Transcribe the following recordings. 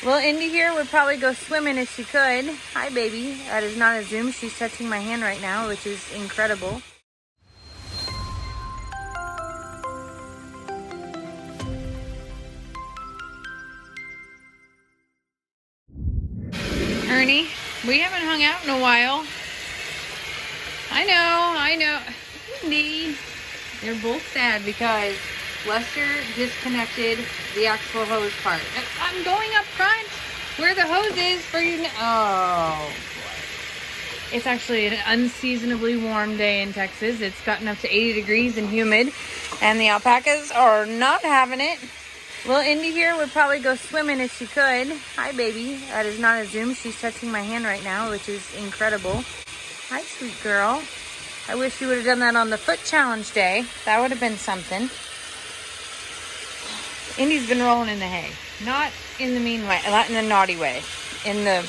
Well, Indy here would probably go swimming if she could. Hi, baby. That is not a zoom. She's touching my hand right now, which is incredible. Ernie, we haven't hung out in a while. I know. Indy. They're both sad because Lester disconnected the actual hose part. I'm going up front where the hose is for you. Oh, boy. It's actually an unseasonably warm day in Texas. It's gotten up to 80 degrees and humid, and the alpacas are not having it. Well, Indy here would probably go swimming if she could. Hi, baby. That is not a zoom. She's touching my hand right now, which is incredible. Hi, sweet girl. I wish you would have done that on the foot challenge day. That would have been something. Indy's been rolling in the hay. Not in the mean way, not in the naughty way. In the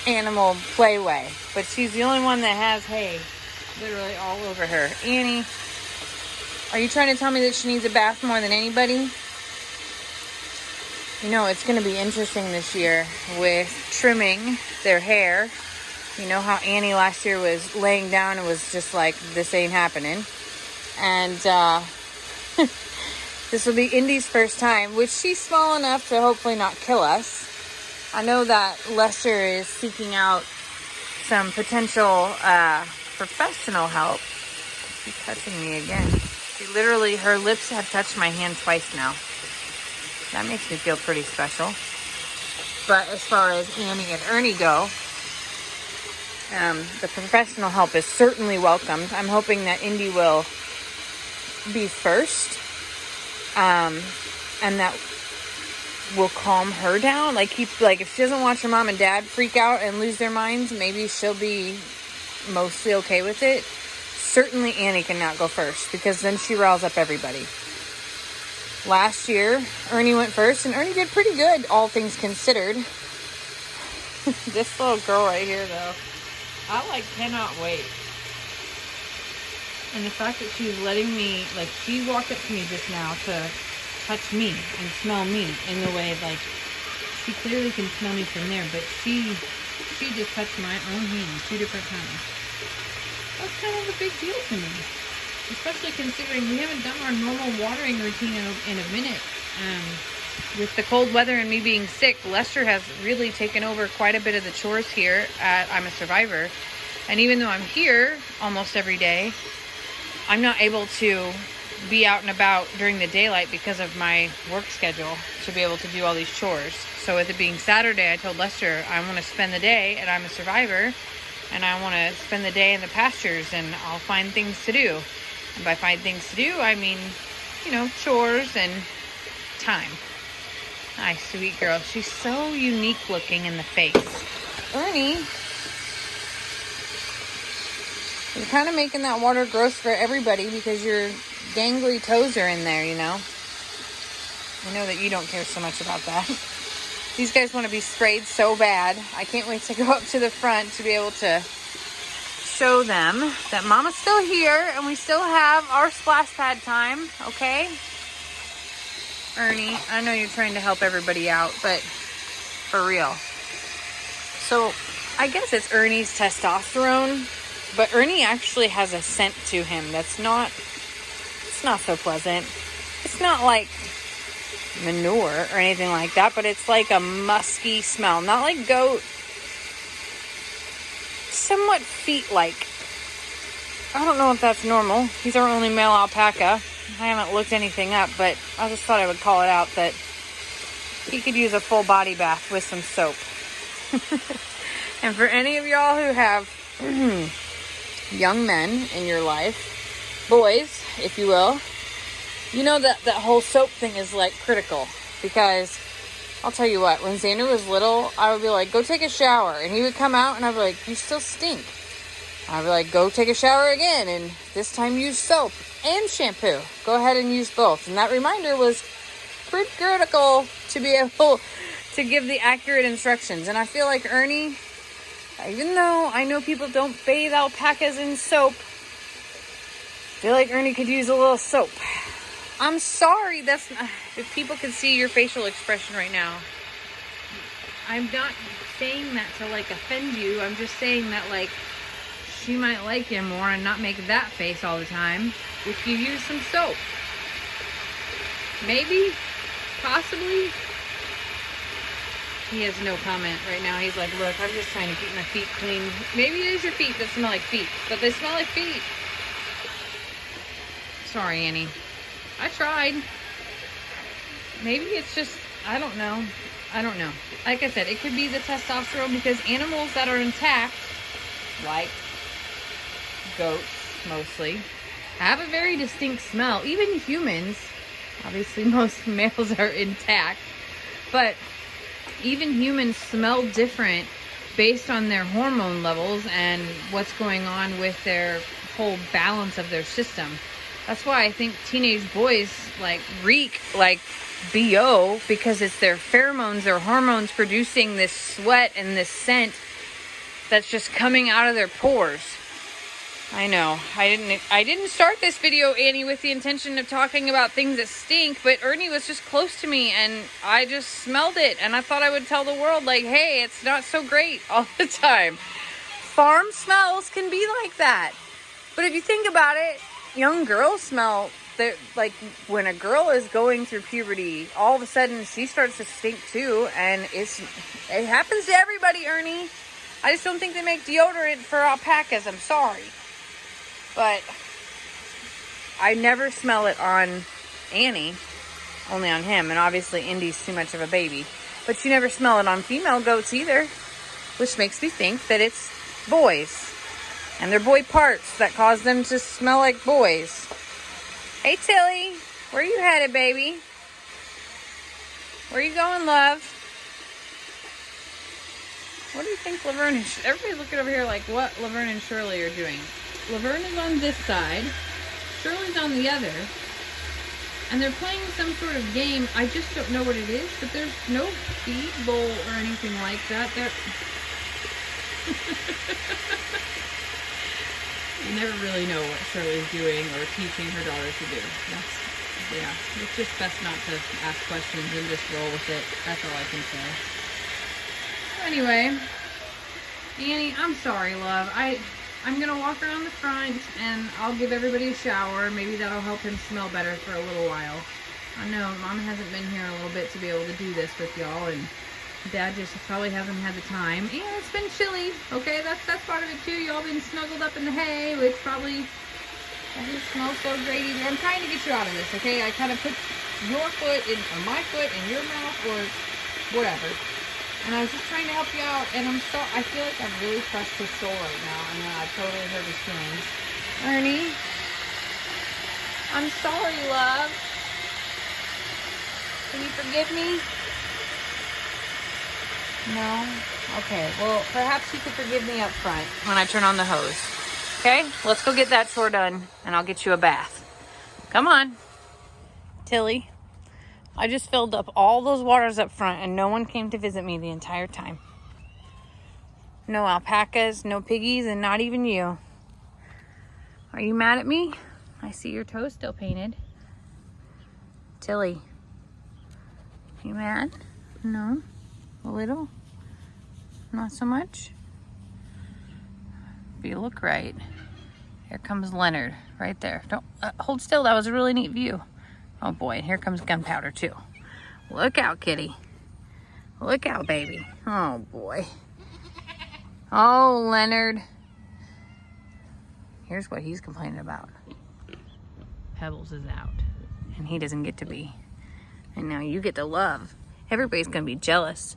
animal play way. But she's the only one that has hay literally all over her. Annie, are you trying to tell me that she needs a bath more than anybody? You know, it's going to be interesting this year with trimming their hair. You know how Annie last year was laying down and was just like, this ain't happening. And this will be Indy's first time, which she's small enough to hopefully not kill us. I know that Lester is seeking out some potential professional help. She's touching me again. She literally, her lips have touched my hand twice now. That makes me feel pretty special. But as far as Annie and Ernie go, the professional help is certainly welcomed. I'm hoping that Indy will be first. And that will calm her down. Like if she doesn't watch her mom and dad freak out and lose their minds, maybe she'll be mostly okay with it. Certainly Annie cannot go first because then she riles up everybody. Last year, Ernie went first, and Ernie did pretty good, all things considered. This little girl right here, though, I cannot wait. And the fact that she's letting me, she walked up to me just now to touch me and smell me in the way, she clearly can smell me from there, but she just touched my own hand 2 different times. That's kind of a big deal to me. Especially considering we haven't done our normal watering routine in a minute. With the cold weather and me being sick, Lester has really taken over quite a bit of the chores here at I'm a Survivor. And even though I'm here almost every day, I'm not able to be out and about during the daylight because of my work schedule to be able to do all these chores. So with it being Saturday, I told Lester I want to spend the day at I'm a Survivor, and I want to spend the day in the pastures, and I'll find things to do. And by find things to do, I mean, chores and time. Hi, sweet girl. She's so unique looking in the face. Ernie, you're kind of making that water gross for everybody because your dangly toes are in there, I know that you don't care so much about that. These guys want to be sprayed so bad. I can't wait to go up to the front to be able to show them that Mama's still here and we still have our splash pad time, okay? Ernie, I know you're trying to help everybody out, but for real. So, I guess it's Ernie's testosterone, but Ernie actually has a scent to him that's not so pleasant. It's not like manure or anything like that, but it's like a musky smell. Not like goat. Somewhat feet-like. I don't know if that's normal. He's our only male alpaca. I haven't looked anything up, but I just thought I would call it out that he could use a full body bath with some soap. And for any of y'all who have young men in your life, boys, if you will, you know that whole soap thing is critical, because I'll tell you what, when Xander was little, I would be like, go take a shower, and he would come out and I'd be like, you still stink. I'd be like, go take a shower again, and this time use soap and shampoo. Go ahead and use both. And that reminder was pretty critical to be able to give the accurate instructions. And I feel like Ernie, even though I know people don't bathe alpacas in soap, I feel like Ernie could use a little soap. I'm sorry, that's not, if people could see your facial expression right now. I'm not saying that to like offend you. I'm just saying that like she might like you more and not make that face all the time if you use some soap. Maybe, possibly. He has no comment right now. He's like, look, I'm just trying to keep my feet clean. Maybe it is your feet that smell like feet, but they smell like feet. Sorry, Annie. I tried. Maybe it's just, I don't know. I don't know. Like I said, it could be the testosterone, because animals that are intact, like goats mostly, have a very distinct smell. Even humans, obviously most males are intact, but even humans smell different based on their hormone levels and what's going on with their whole balance of their system. That's why I think teenage boys like reek like BO, because it's their pheromones, their hormones producing this sweat and this scent that's just coming out of their pores. I know. I didn't start this video, Annie, with the intention of talking about things that stink, but Ernie was just close to me and I just smelled it, and I thought I would tell the world, like, hey, it's not so great all the time. Farm smells can be like that. But if you think about it, young girls smell, like when a girl is going through puberty, all of a sudden she starts to stink too, and it happens to everybody, Ernie. I just don't think they make deodorant for alpacas. I'm sorry. But I never smell it on Annie, only on him. And obviously Indy's too much of a baby. But you never smell it on female goats either, which makes me think that it's boys and their boy parts that cause them to smell like boys. Hey, Tilly, where you headed, baby? Where you going, love? What do you think Laverne and everybody's looking over here like what Laverne and Shirley are doing? Laverne is on this side, Shirley's on the other, and they're playing some sort of game. I just don't know what it is, but there's no feed bowl or anything like that. You never really know what Shirley's doing or teaching her daughter to do. Yeah, it's just best not to ask questions and just roll with it. That's all I can say. Anyway, Annie, I'm sorry, love. I'm going to walk around the front and I'll give everybody a shower. Maybe that'll help him smell better for a little while. I know Mom hasn't been here a little bit to be able to do this with y'all, and Dad just probably hasn't had the time. And it's been chilly, okay? That's part of it too. Y'all been snuggled up in the hay, which probably doesn't smell so great either. I'm trying to get you out of this, okay? I kind of put your foot in, or my foot in your mouth, or whatever. And I was just trying to help you out, and I feel like I've really crushed his soul right now, and I totally hurt his feelings. Ernie, I'm sorry, love. Can you forgive me? No? Okay, well, perhaps you could forgive me up front when I turn on the hose. Okay, let's go get that chore done, and I'll get you a bath. Come on. Tilly. I just filled up all those waters up front, and no one came to visit me the entire time. No alpacas, no piggies, and not even you. Are you mad at me? I see your toes still painted. Tilly, you mad? No? A little? Not so much? If you look right, here comes Leonard right there. Don't hold still. That was a really neat view. Oh boy, and here comes Gunpowder too. Look out, kitty. Look out, baby. Oh boy. Oh, Leonard. Here's what he's complaining about. Pebbles is out, and he doesn't get to be. And now you get to love. Everybody's gonna be jealous.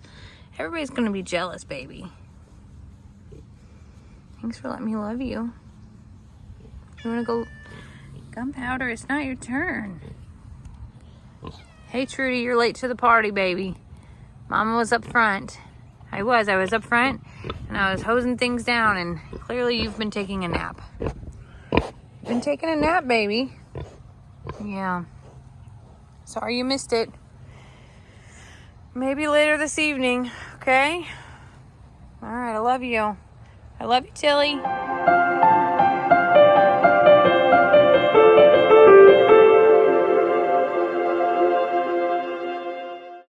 Everybody's gonna be jealous, baby. Thanks for letting me love you. You wanna go? Gunpowder, it's not your turn. Hey, Trudy, you're late to the party, baby. Mama was up front. I was up front, and I was hosing things down, and clearly you've been taking a nap. Been taking a nap, baby. Yeah. Sorry you missed it. Maybe later this evening, okay? All right, I love you. I love you, Tilly.